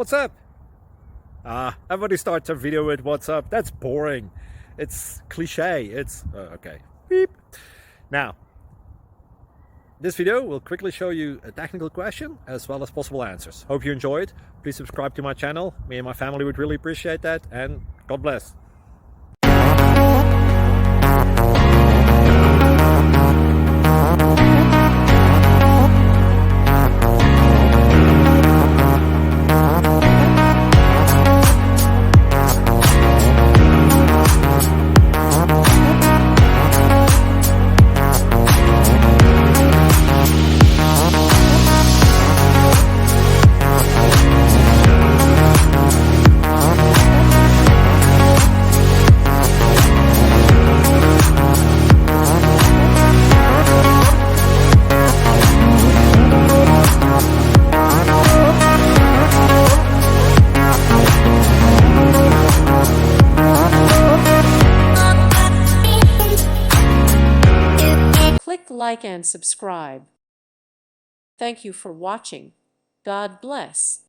What's up? Everybody starts a video with what's up. That's boring. It's cliche. It's okay. Beep. Now, this video will quickly show you a technical question as well as possible answers. Hope you enjoyed. Please subscribe to my channel. Me and my family would really appreciate that, and God bless. Click like and subscribe. Thank you for watching. God bless.